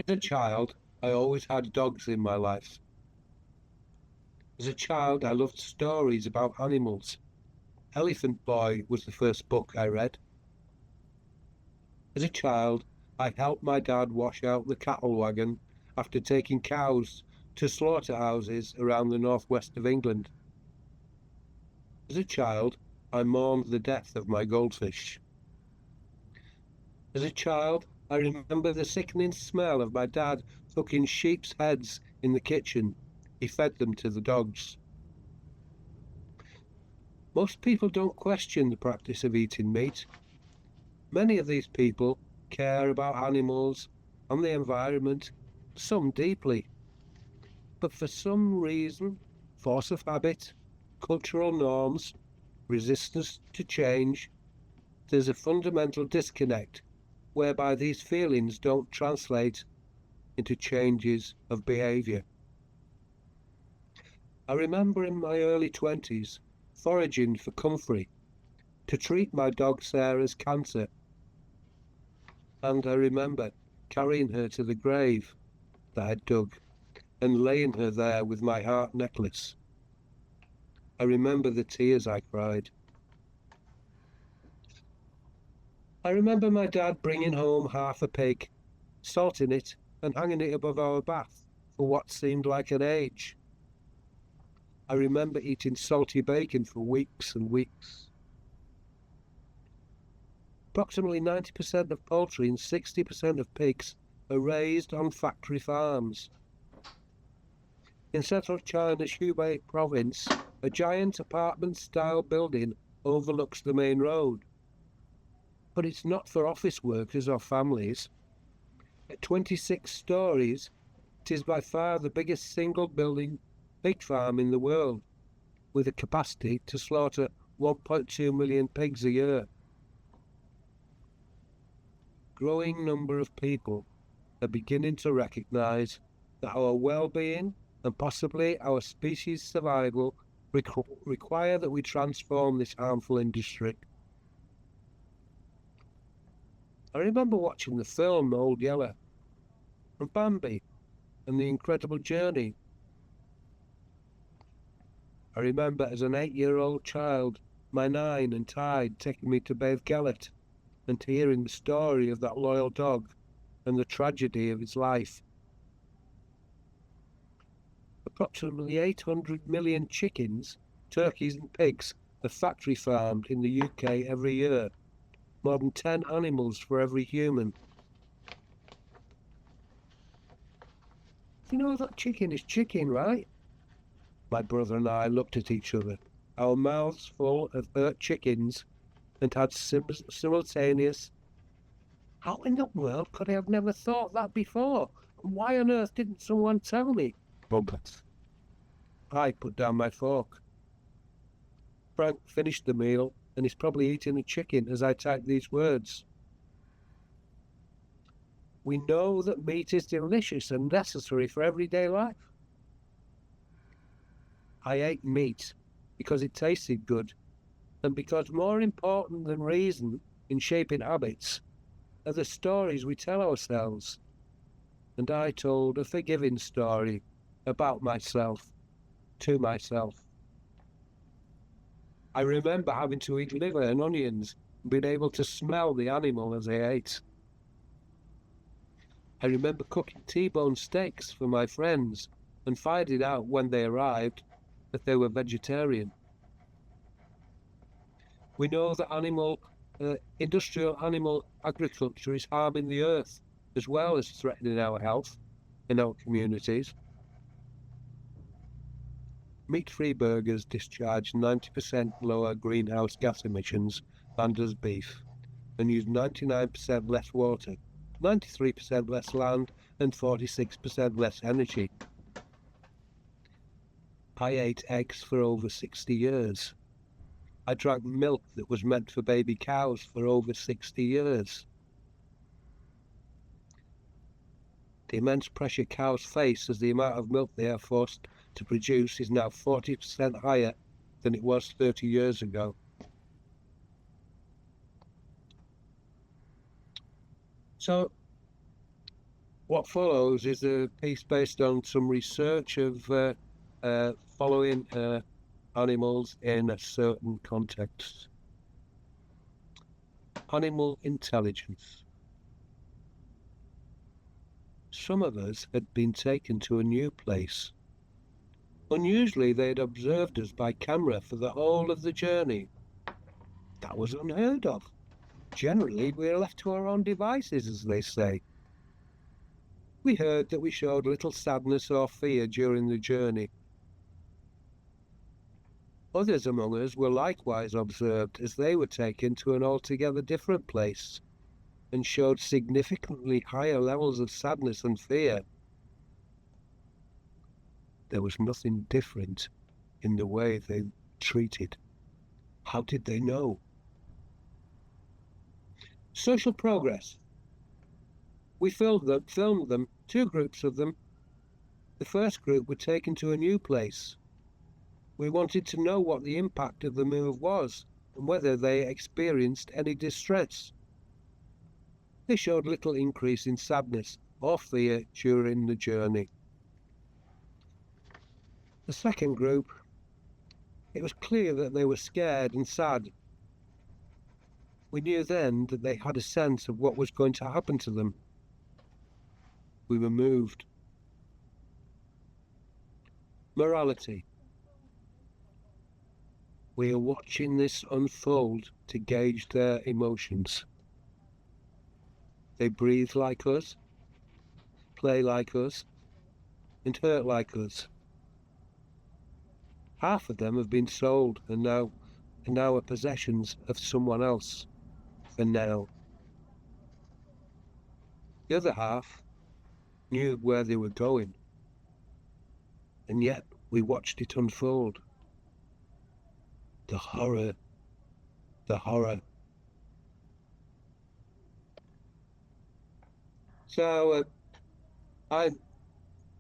As a child, I always had dogs in my life. As a child, I loved stories about animals. Elephant Boy was the first book I read. As a child, I helped my dad wash out the cattle wagon after taking cows to slaughterhouses around the northwest of England. As a child, I mourned the death of my goldfish. As a child, I remember the sickening smell of my dad cooking sheep's heads in the kitchen. He fed them to the dogs. Most people don't question the practice of eating meat. Many of these people care about animals and the environment, some deeply. But for some reason, force of habit, cultural norms, resistance to change, there's a fundamental disconnect whereby these feelings don't translate into changes of behaviour. I remember in my early 20s foraging for comfrey to treat my dog Sarah's cancer, and I remember carrying her to the grave that I'd dug and laying her there with my heart necklace. I remember the tears I cried. I remember my dad bringing home half a pig, salting it and hanging it above our bath for what seemed like an age. I remember eating salty bacon for weeks and weeks. Approximately 90% of poultry and 60% of pigs are raised on factory farms. In central China's Hubei province, a giant apartment-style building overlooks the main road. But it's not for office workers or families. At 26 stories, it is by far the biggest single-building pig farm in the world, with a capacity to slaughter 1.2 million pigs a year. Growing number of people are beginning to recognise that our well-being and possibly our species' survival require that we transform this harmful industry. I remember watching the film Old Yeller and Bambi and The Incredible Journey. I remember as an 8-year-old child, my Nine and Tide taking me to bathe Gellet and hearing the story of that loyal dog and the tragedy of its life. Approximately 800 million chickens, turkeys and pigs are factory farmed in the UK every year, more than 10 animals for every human. You know that chicken is chicken, right? My brother and I looked at each other, our mouths full of hurt chickens, and had simultaneous, "How in the world could I have never thought that before? And why on earth didn't someone tell me?" Bumpets. I put down my fork. Frank finished the meal and is probably eating a chicken as I type these words. We know that meat is delicious and necessary for everyday life. I ate meat because it tasted good, and because more important than reason in shaping habits are the stories we tell ourselves. And I told a forgiving story about myself, to myself. I remember having to eat liver and onions and being able to smell the animal as I ate. I remember cooking T-bone steaks for my friends and finding out when they arrived that they were vegetarian. We know that industrial animal agriculture is harming the earth as well as threatening our health in our communities. Meat-free burgers discharge 90% lower greenhouse gas emissions than does beef, and use 99% less water, 93% less land, and 46% less energy. I ate eggs for over 60 years. I drank milk that was meant for baby cows for over 60 years. The immense pressure cows face as the amount of milk they are forced to produce is now 40% higher than it was 30 years ago. So, What follows is a piece based on some research of following animals in a certain context. Animal intelligence. Some of us had been taken to a new place. Unusually, they had observed us by camera for the whole of the journey. That was unheard of. Generally, we are left to our own devices, as they say. We heard that we showed little sadness or fear during the journey. Others among us were likewise observed as they were taken to an altogether different place and showed significantly higher levels of sadness and fear. There was nothing different in the way they treated. How did they know? Social progress. We filmed them, 2 groups of them. The first group were taken to a new place. We wanted to know what the impact of the move was and whether they experienced any distress. They showed little increase in sadness or fear during the journey. The second group, it was clear that they were scared and sad. We knew then that they had a sense of what was going to happen to them. We were moved. Morality. We are watching this unfold to gauge their emotions. They breathe like us, play like us, and hurt like us. Half of them have been sold and now are possessions of someone else for now. The other half knew where they were going, and yet we watched it unfold. The horror, the horror. So I've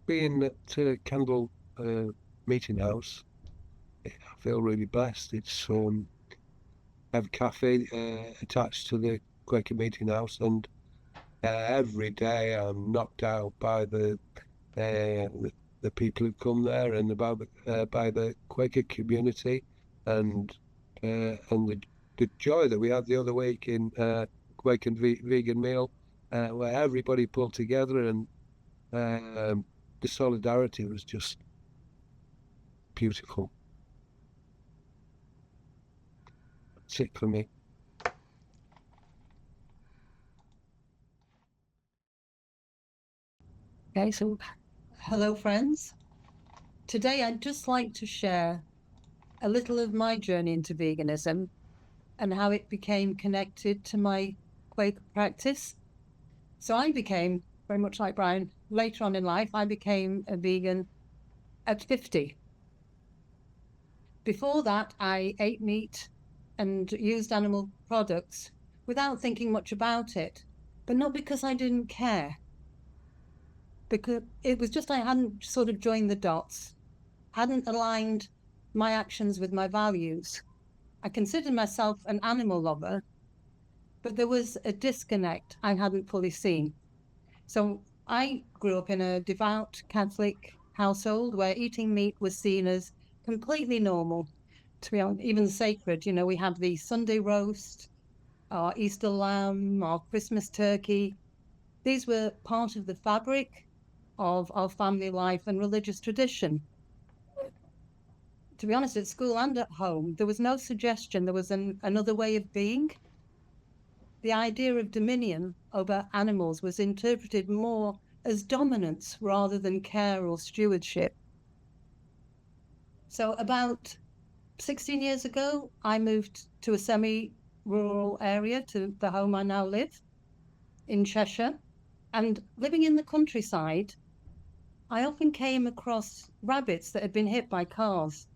been at Candle Meeting House. I feel really blessed. It's I have a cafe attached to the Quaker Meeting House, and every day I'm knocked out by the people who come there and by the Quaker community, and the joy that we had the other week in Quaker vegan meal, where everybody pulled together, and the solidarity was just beautiful. That's it for me. Okay, so hello friends. Today I'd just like to share a little of my journey into veganism and how it became connected to my Quaker practice. So I became, very much like Bryan, later on in life, I became a vegan at 50. Before that, I ate meat and used animal products without thinking much about it, but not because I didn't care. Because it was just I hadn't sort of joined the dots, hadn't aligned my actions with my values. I considered myself an animal lover, but there was a disconnect I hadn't fully seen. So I grew up in a devout Catholic household where eating meat was seen as completely normal, to be honest, even sacred. You know, we have the Sunday roast, our Easter lamb, our Christmas turkey. These were part of the fabric of our family life and religious tradition. To be honest, at school and at home, there was no suggestion there was another way of being. The idea of dominion over animals was interpreted more as dominance rather than care or stewardship. So about 16 years ago, I moved to a semi-rural area, to the home I now live in Cheshire. And living in the countryside, I often came across rabbits that had been hit by cars.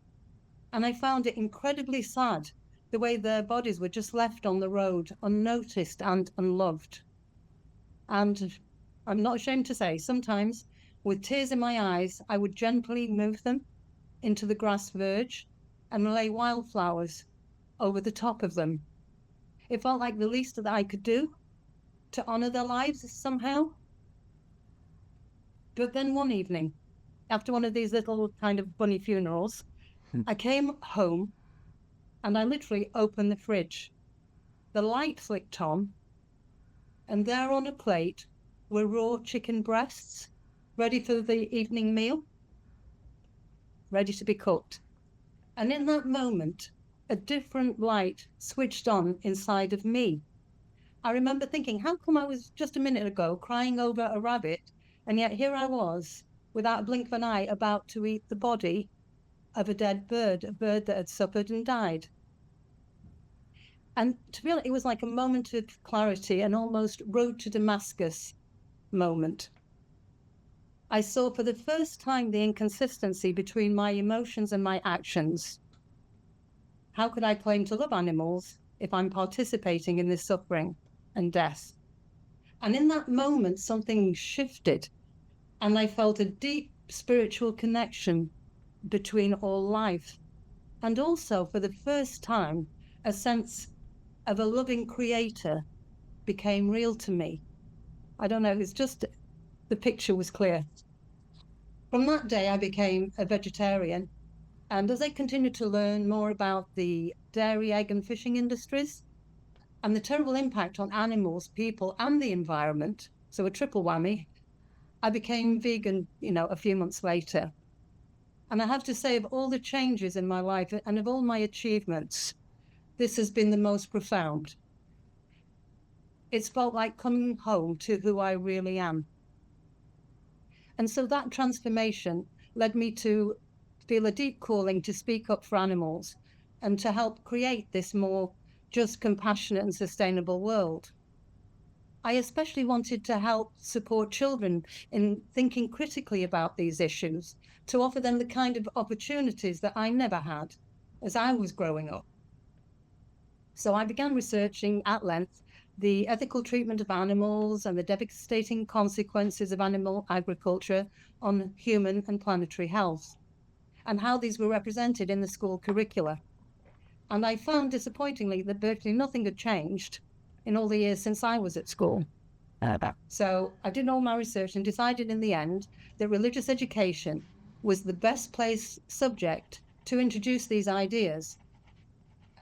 And I found it incredibly sad the way their bodies were just left on the road, unnoticed and unloved. And I'm not ashamed to say, sometimes with tears in my eyes, I would gently move them into the grass verge and lay wildflowers over the top of them. It felt like the least that I could do to honor their lives somehow. But then one evening, after one of these little kind of bunny funerals, I came home and I literally opened the fridge. The light flicked on, and there on a plate were raw chicken breasts, ready for the evening meal, ready to be cooked. And in that moment, a different light switched on inside of me. I remember thinking, how come I was just a minute ago crying over a rabbit, and yet here I was, without a blink of an eye, about to eat the body of a dead bird, a bird that had suffered and died. And to be honest, it was like a moment of clarity, an almost road to Damascus moment. I saw for the first time the inconsistency between my emotions and my actions. How could I claim to love animals if I'm participating in this suffering and death? And in that moment, something shifted, and I felt a deep spiritual connection between all life. And also, for the first time, a sense of a loving creator became real to me. I don't know, it's just the picture was clear. From that day, I became a vegetarian. And as I continued to learn more about the dairy, egg, and fishing industries and the terrible impact on animals, people, and the environment, so a triple whammy, I became vegan, a few months later. And I have to say, of all the changes in my life and of all my achievements, this has been the most profound. It's felt like coming home to who I really am. And so that transformation led me to feel a deep calling to speak up for animals and to help create this more just, compassionate, and sustainable world. I especially wanted to help support children in thinking critically about these issues, to offer them the kind of opportunities that I never had as I was growing up. So I began researching at length the ethical treatment of animals and the devastating consequences of animal agriculture on human and planetary health, and how these were represented in the school curricula. And I found, disappointingly, that virtually nothing had changed in all the years since I was at school. So I did all my research and decided in the end that religious education was the best place subject to introduce these ideas.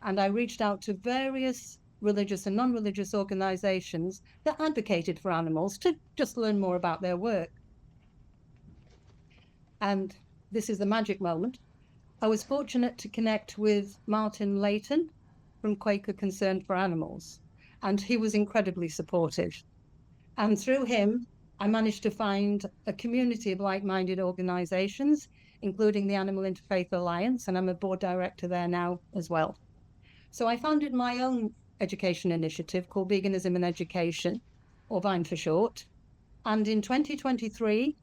And I reached out to various religious and non-religious organizations that advocated for animals to just learn more about their work. And this is the magic moment. I was fortunate to connect with Martin Layton from Quaker Concern for Animals, and he was incredibly supportive. And through him, I managed to find a community of like-minded organizations, including the Animal Interfaith Alliance, and I'm a board director there now as well. So I founded my own education initiative called Veganism in Education, or VINE for short. And in 2023,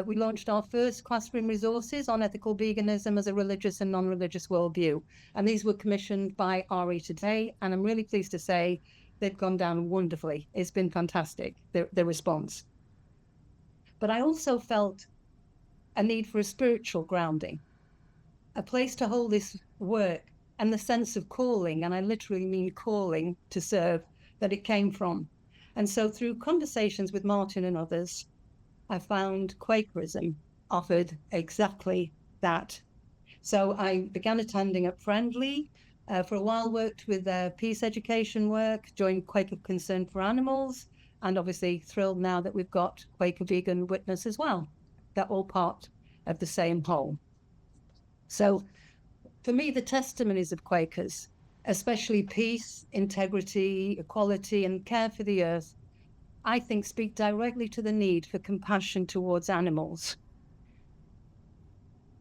we launched our first classroom resources on ethical veganism as a religious and non-religious worldview. And these were commissioned by RE Today, and I'm really pleased to say they've gone down wonderfully. It's been fantastic, the response. But I also felt a need for a spiritual grounding, a place to hold this work and the sense of calling, and I literally mean calling to serve, that it came from. And so through conversations with Martin and others, I found Quakerism offered exactly that. So I began attending at Friendly, for a while worked with peace education work, joined Quaker Concern for Animals, and obviously thrilled now that we've got Quaker Vegan Witness as well. They're all part of the same whole. So for me, the testimonies of Quakers, especially peace, integrity, equality, and care for the earth, I think speak directly to the need for compassion towards animals.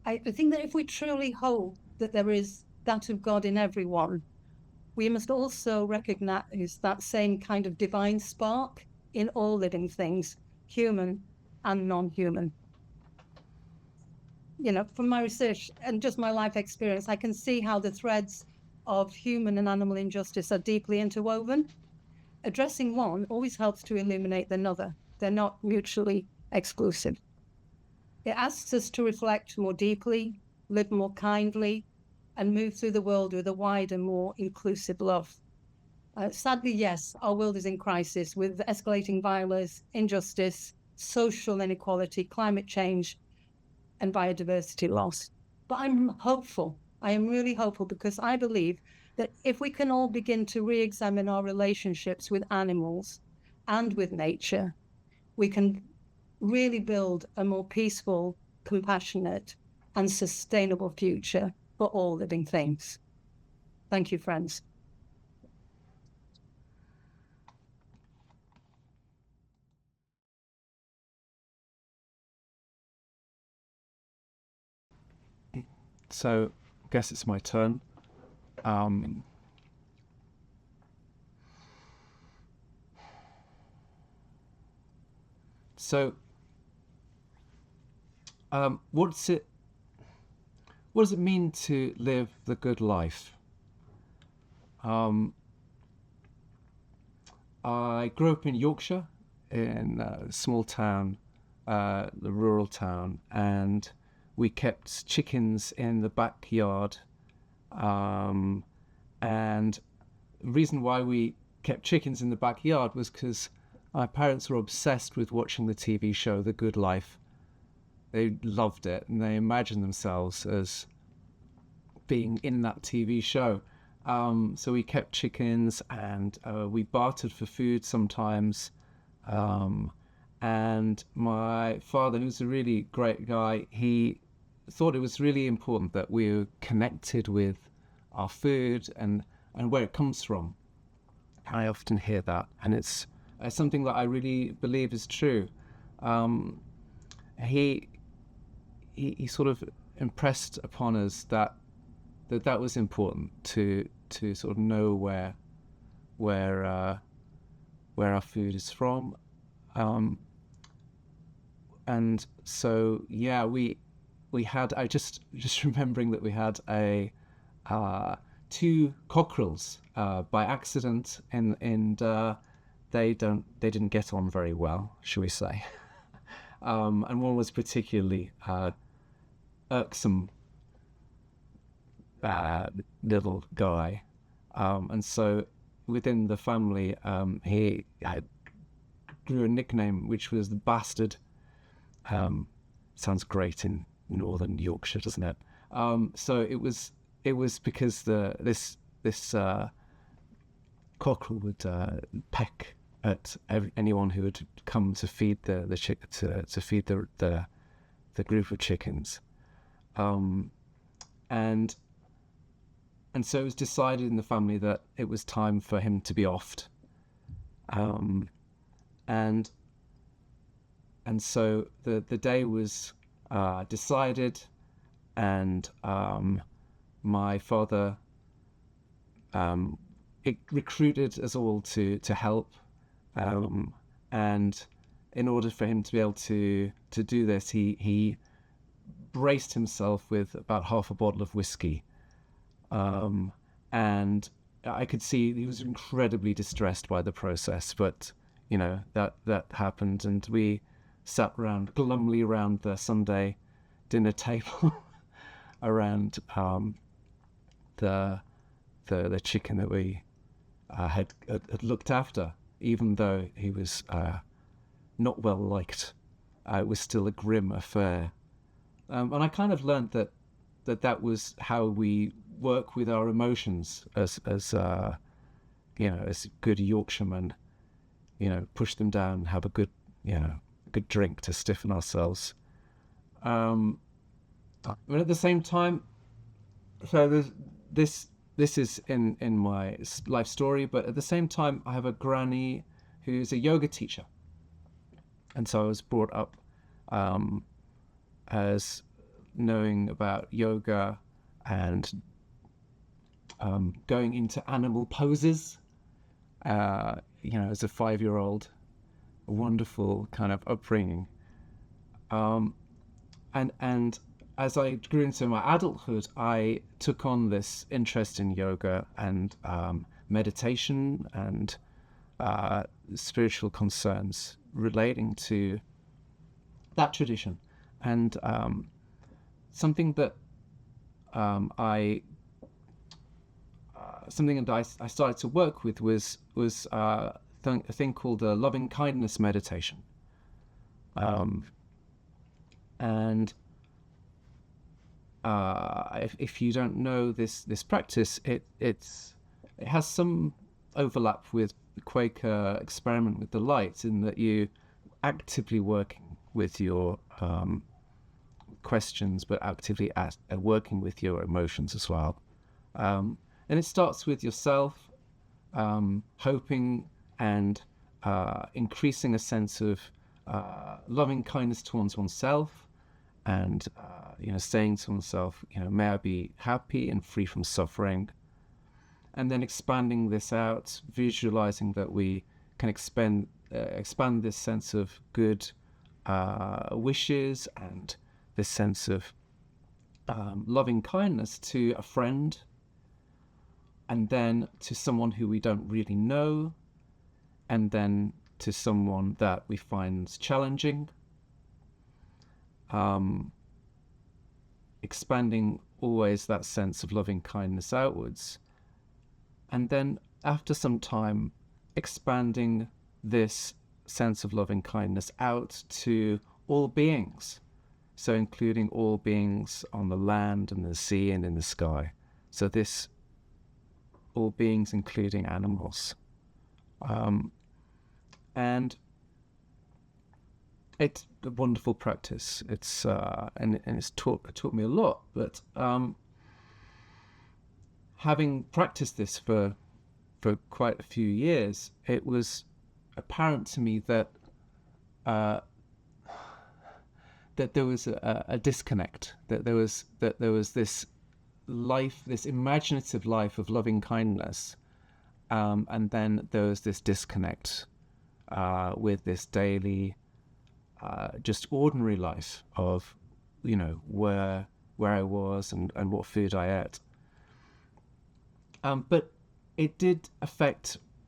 I think that if we truly hold that there is that of God in everyone, we must also recognize that same kind of divine spark in all living things, human and non-human. From my research and just my life experience, I can see how the threads of human and animal injustice are deeply interwoven. Addressing one always helps to illuminate another. They're not mutually exclusive. It asks us to reflect more deeply, live more kindly, and move through the world with a wider, more inclusive love. Sadly, yes, our world is in crisis with escalating violence, injustice, social inequality, climate change, and biodiversity loss. But I'm hopeful. I am really hopeful, because I believe that if we can all begin to re-examine our relationships with animals and with nature, we can really build a more peaceful, compassionate, and sustainable future for all living things. Thank you, friends. So, I guess it's my turn. So, what does it mean to live the good life? I grew up in Yorkshire, in a small town, the rural town, and we kept chickens in the backyard. And the reason why we kept chickens in the backyard was because my parents were obsessed with watching the TV show The Good Life. They loved it, and they imagined themselves as being in that TV show. So we kept chickens, and we bartered for food sometimes. And my father, who's a really great guy, he thought it was really important that we were connected with our food and where it comes from. I often hear that, and it's something that I really believe is true. He sort of impressed upon us that was important to sort of know where our food is from, and so yeah, we had, I just remembering that we had two cockerels by accident, and they didn't get on very well, shall we say. And one was particularly irksome little guy, and so within the family, he grew a nickname which was the Bastard. Sounds great in northern Yorkshire, doesn't it? So it was because this cockerel would peck at anyone who had come to feed the group of chickens, and so it was decided in the family that it was time for him to be offed, and so the day was decided, and my father recruited us all to help, and in order for him to be able to do this, he braced himself with about half a bottle of whiskey, and I could see he was incredibly distressed by the process, but that happened, and we sat glumly around the Sunday dinner table around the chicken that we had looked after. Even though he was not well liked, it was still a grim affair, and I kind of learned that was how we work with our emotions as good Yorkshiremen. Push them down, have a good drink to stiffen ourselves. But at the same time, so this is in my life story, but at the same time, I have a granny who's a yoga teacher, and so I was brought up as knowing about yoga and going into animal poses. As a 5-year-old, a wonderful kind of upbringing. And as I grew into my adulthood, I took on this interest in yoga and meditation and spiritual concerns relating to that tradition. And something that I started to work with was a thing called the loving kindness meditation. And if you don't know this practice, it has some overlap with the Quaker experiment with the light, in that you actively working with your questions, but actively working with your emotions as well. And it starts with yourself, hoping and increasing a sense of loving kindness towards oneself, and saying to oneself, may I be happy and free from suffering. And then expanding this out, visualizing that we can expand this sense of good wishes and this sense of loving kindness to a friend, and then to someone who we don't really know, and then to someone that we find challenging. Expanding always that sense of loving kindness outwards. And then after some time, expanding this sense of loving kindness out to all beings. So including all beings on the land and the sea and in the sky. So this, all beings including animals. And it's a wonderful practice. It's and it's taught me a lot. But having practiced this for quite a few years, it was apparent to me that that there was a disconnect. That there was this life, this imaginative life of loving kindness, and then there was this disconnect with this daily, just ordinary life of, where I was and what food I ate. But it did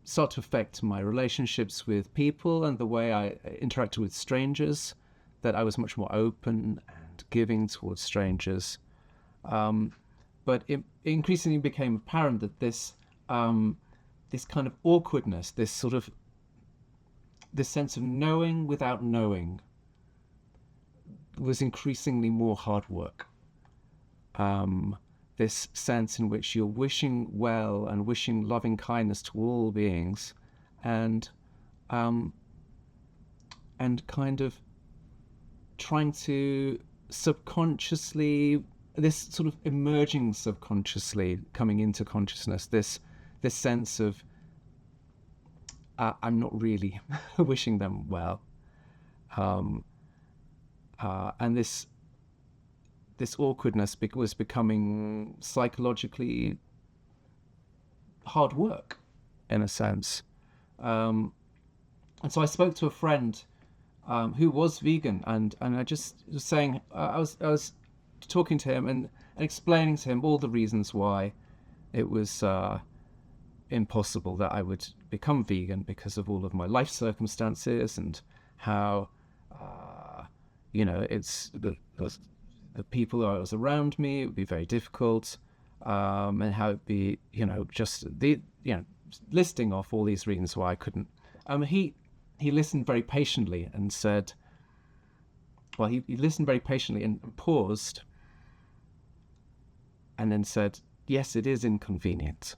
start to affect my relationships with people and the way I interacted with strangers, that I was much more open and giving towards strangers. But it increasingly became apparent that this kind of awkwardness, this sense of knowing without knowing, was increasingly more hard work. This sense in which you're wishing well and wishing loving kindness to all beings, and kind of trying to subconsciously, this sort of emerging subconsciously, coming into consciousness, this sense of I'm not really wishing them well, and this awkwardness was becoming psychologically hard work, in a sense. And so I spoke to a friend who was vegan, and I just was saying, I was talking to him and explaining to him all the reasons why it was impossible that I would become vegan, because of all of my life circumstances, and how it's the people that was around me, it would be very difficult, and how it'd be, just listing off all these reasons why I couldn't. He listened very patiently and said, well, he listened very patiently and paused, and then said, yes, it is inconvenient.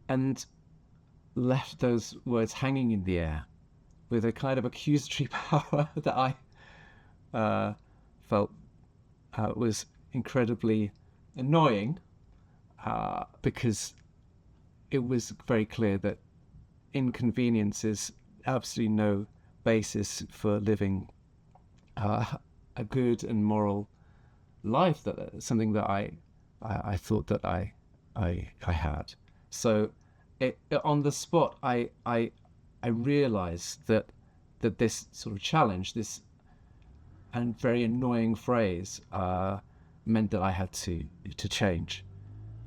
And left those words hanging in the air with a kind of accusatory power that I felt was incredibly annoying, because it was very clear that inconvenience is absolutely no basis for living a good and moral life, that something that I thought that I had. So on the spot, I realized that this sort of challenge, this and very annoying phrase, meant that I had to change.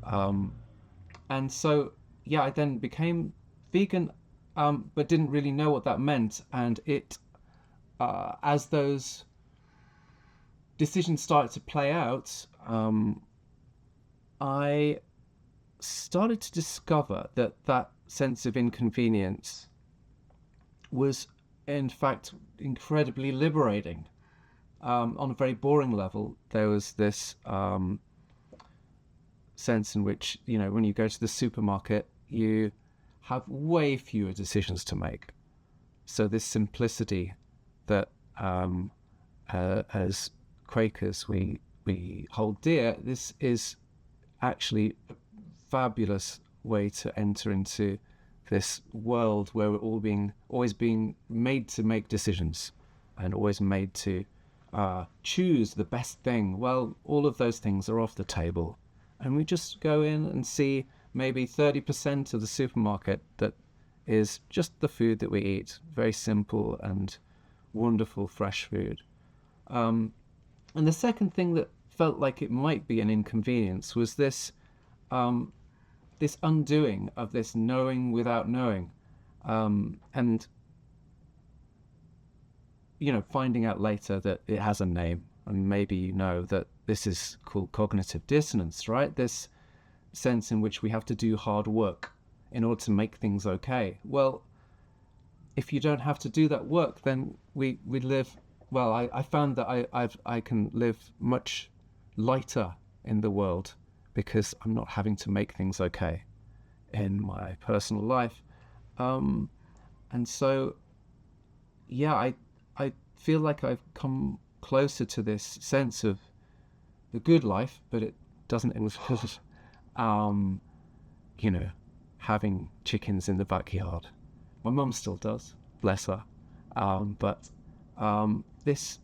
And so, yeah, I then became vegan, but didn't really know what that meant. And it, as those decisions started to play out, I started to discover that sense of inconvenience was in fact incredibly liberating. On a very boring level, there was this sense in which, when you go to the supermarket, you have way fewer decisions to make. So this simplicity that as Quakers we hold dear, this is actually a fabulous way to enter into this world where we're always being made to make decisions and always made to choose the best thing. Well, all of those things are off the table, and we just go in and see maybe 30% of the supermarket that is just the food that we eat. Very simple and wonderful fresh food. And the second thing that felt like it might be an inconvenience was this this undoing of this knowing without knowing, and finding out later that it has a name, and maybe that this is called cognitive dissonance, right? This sense in which we have to do hard work in order to make things okay. Well, if you don't have to do that work, then we live. Well, I found that I can live much lighter in the world because I'm not having to make things okay in my personal life, and so I feel like I've come closer to this sense of the good life, but it doesn't involve having chickens in the backyard. My mum still does, bless her, but this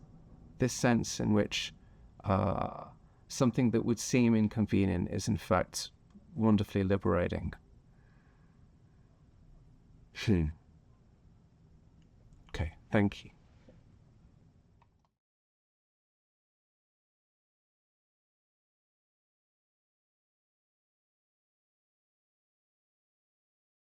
sense in which something that would seem inconvenient is in fact wonderfully liberating. Okay, thank you.